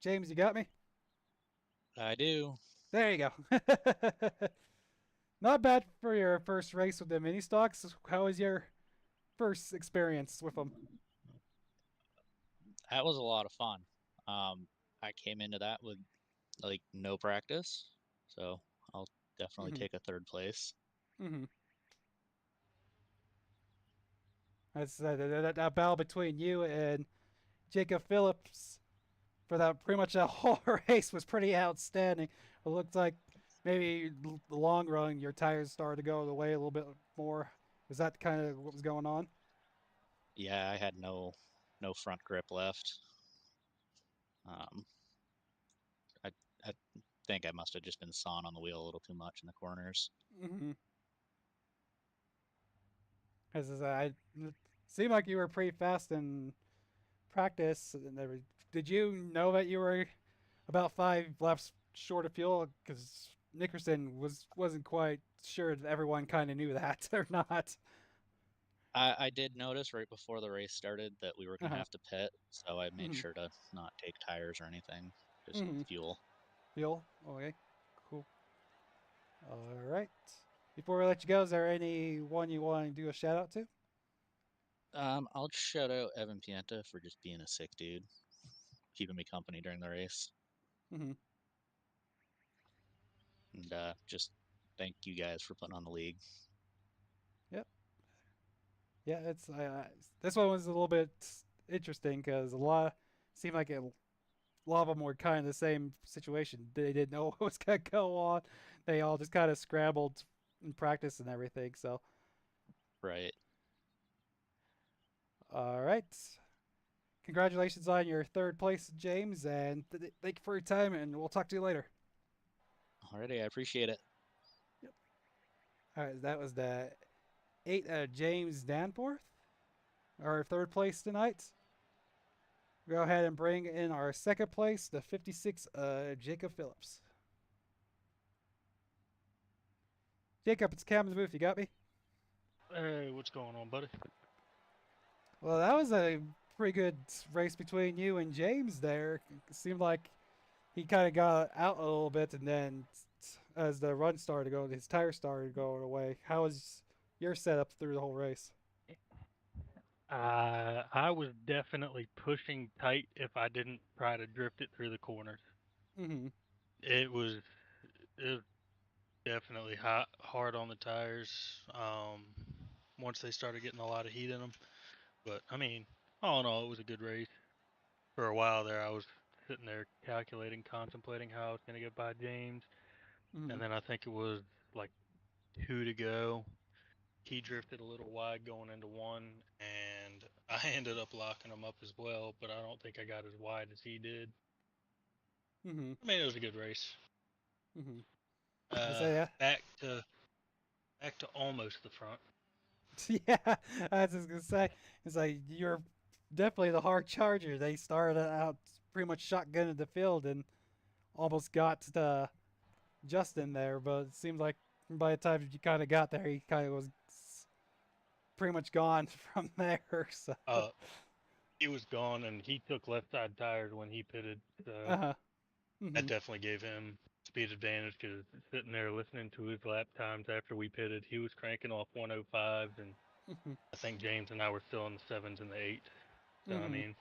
James, you got me? I do. There you go. Not bad for your first race with the mini stocks. How was your first experience with them? That was a lot of fun. I came into that with like no practice, so I'll definitely Mm-hmm. take a third place. Mm-hmm. That's that battle between you and Jacob Phillips for that pretty much that whole race was pretty outstanding. It looked like maybe the long run your tires started to go away a little bit more. Was that kind of what was going on? Yeah, I had no front grip left. Um, I I think I must have just been sawing on the wheel a little too much in the corners. Mm-hmm. As I seemed like you were pretty fast in practice. And did you know that you were about 5 laps short of fuel? Because Nickerson wasn't quite sure if everyone kind of knew that or not. I did notice right before the race started that we were gonna Uh-huh. have to pit, so I made Mm-hmm. sure to not take tires or anything, just Mm-hmm. fuel. Fuel. Okay. Cool. All right. Before we let you go, is there anyone you want to do a shout out to? I'll shout out Evan Pienta for just being a sick dude, keeping me company during the race. Mm-hmm. And just thank you guys for putting on the league. Yep. Yeah, it's this one was a little bit interesting because a lot seemed like a lot of them were kind of the same situation. They didn't know what was gonna go on. They all just kind of scrambled in practice and everything. So, Right. all right. Congratulations on your third place, James, and thank you for your time. And we'll talk to you later. Alrighty, I appreciate it. Yep. All right, that was the 8 James Danforth, our third place tonight. Go ahead and bring in our second place, the 56, Jacob Phillips. Jacob, it's Cam in the booth. You got me? Hey, what's going on, buddy? Well, that was a pretty good race between you and James there. It seemed like he kind of got out a little bit, and then as the run started going, his tire started going away. How was your setup through the whole race? I was definitely pushing tight if I didn't try to drift it through the corners. Mm-hmm. It was it was definitely hard on the tires. Once they started getting a lot of heat in them, but I mean, all in all, it was a good race. For a while there, I was sitting there calculating, contemplating how I was going to get by James, Mm-hmm. and then I think it was like 2 to go. He drifted a little wide going into one, and I ended up locking him up as well, but I don't think I got as wide as he did. Mm-hmm. I mean, it was a good race. Mm-hmm. I say, yeah. Back to almost the front. Yeah, I was just gonna say, it's like you're definitely the hard charger. They started out pretty much shotgunning the field and almost got Justin there, but it seems like by the time you kind of got there, he kind of was pretty much gone from there. So, Uh, he was gone, and he took left side tires when he pitted, so uh-huh. that Mm-hmm. definitely gave him speed advantage. Because sitting there listening to his lap times after we pitted, he was cranking off 105s, and Mm-hmm. I think James and I were still in the sevens and the eights. So I Mm-hmm. mean,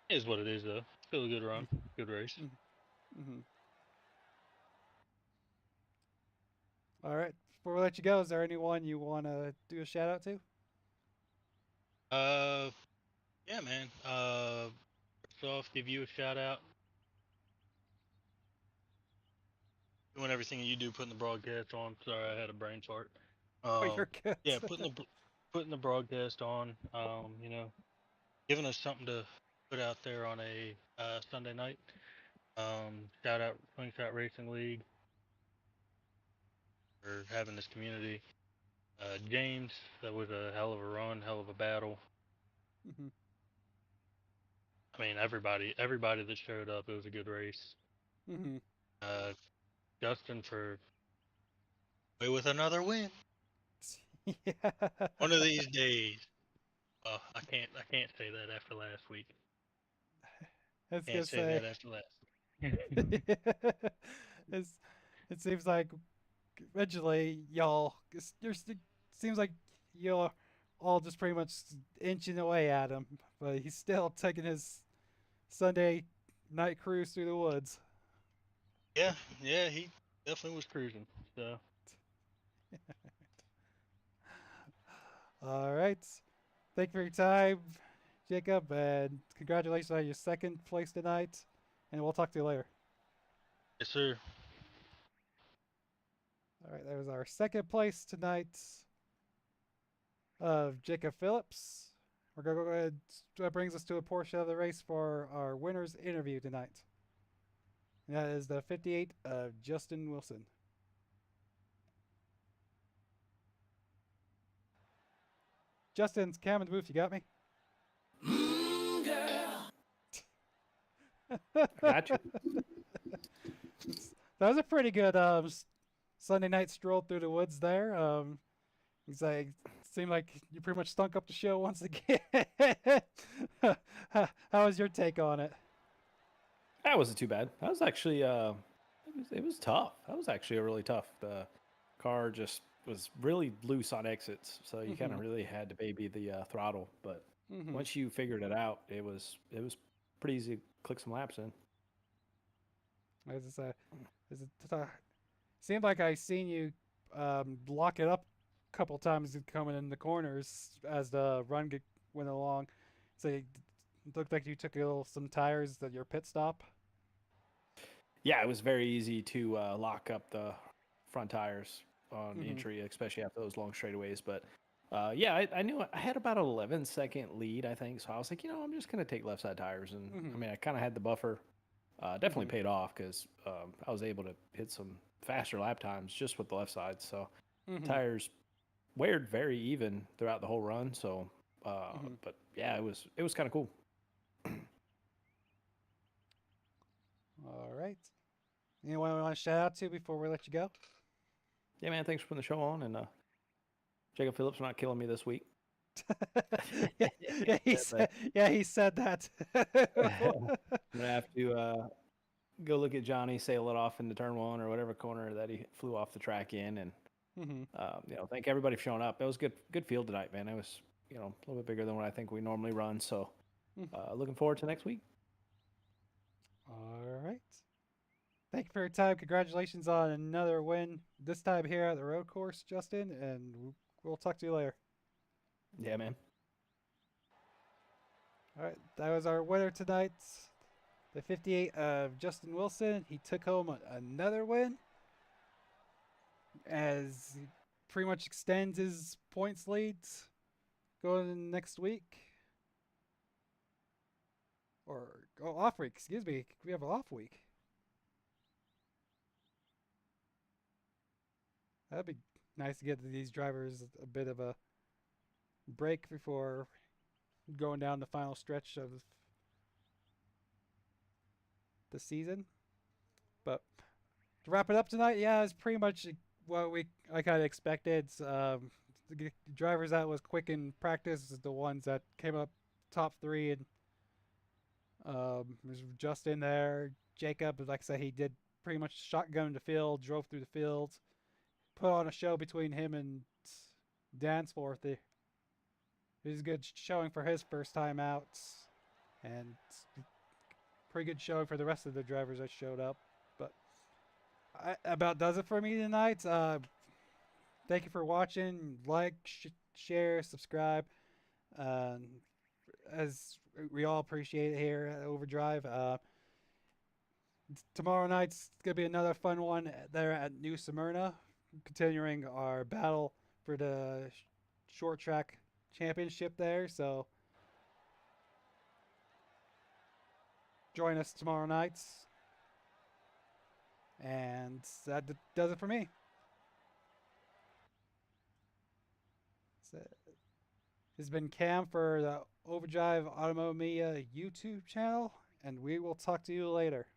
it is what it is, though. Still a good run, good race. Mm-hmm. All right. Before we let you go, is there anyone you want to do a shout out to? Uh, yeah, man. First off, give you a shout out. Doing everything you do, putting the broadcast on. Sorry, I had a brain fart. Oh, you're good. Yeah, putting the broadcast on. Giving us something to put out there on a Sunday night. Shout out Slingshot Racing League for having this community. James, that was a hell of a run, hell of a battle. Mm-hmm. I mean, everybody that showed up, it was a good race. Mm-hmm. Uh, Justin for with another win. Yeah. One of these days. I can't say that after last week. I was gonna Can't say say. that after last week. it's, it seems like eventually y'all, seems like you're all just pretty much inching away at him, but he's still taking his Sunday night cruise through the woods. Yeah, he definitely was cruising. So All right. Thank you for your time, Jacob, and congratulations on your second place tonight. And we'll talk to you later. yes, sir. All right, that was our second place tonight of Jacob Phillips. We're going to go ahead. That brings us to a portion of the race for our winner's interview tonight. And that is the 58 of Justin Wilson. Justin's Cam in the booth. You got me? Got you. That was a pretty good Sunday night stroll through the woods there. He's like, seemed like you pretty much stunk up the show once again. How was your take on it? That wasn't too bad. That was actually it was tough. That was actually a really tough. The car just was really loose on exits, so you kind of really had to baby the throttle. But once you figured it out, it was pretty easy to click some laps in. Seemed like I seen you lock it up a couple times coming in the corners as the run went along. So it looked like you took some tires at your pit stop. Yeah, it was very easy to lock up the front tires on entry, especially after those long straightaways. But yeah, I knew I had about an 11-second lead, I think. So I was like, I'm just going to take left side tires. And I mean, I kind of had the buffer. Definitely paid off because I was able to hit some faster lap times just with the left side. So tires weared very even throughout the whole run. So, but yeah, it was kind of cool. right. Anyone we want to shout out to before we let you go? Yeah, man. Thanks for putting the show on, and Jacob Phillips not killing me this week. He said that. I'm gonna have to go look at Johnny sail it off into turn 1 or whatever corner that he flew off the track in, and thank everybody for showing up. It was good field tonight, man. It was a little bit bigger than what I think we normally run. So looking forward to next week. All right. Thank you for your time. Congratulations on another win. This time here at the road course, Justin, and we'll talk to you later. Yeah, man. All right, that was our winner tonight. The 58 of Justin Wilson. He took home another win as he pretty much extends his points lead going next week. Off week, excuse me. We have an off week. That'd be nice to get these drivers a bit of a break before going down the final stretch of the season. But to wrap it up tonight, yeah, it's pretty much what I kind of expected. The drivers that was quick in practice is the ones that came up top 3, and was just in there. Jacob, like I said, he did pretty much shotgun the field, drove through the field, put on a show between him and Dansforth. It was a good showing for his first time out, and pretty good showing for the rest of the drivers that showed up. But about does it for me tonight. Thank you for watching. Like, share, subscribe. As we all appreciate it here at Overdrive. Tomorrow night's going to be another fun one there at New Smyrna, continuing our battle for the short track championship there. So join us tomorrow night. And that does it for me. So, this has been Cam for the Overdrive Automotive Media YouTube channel, and we will talk to you later.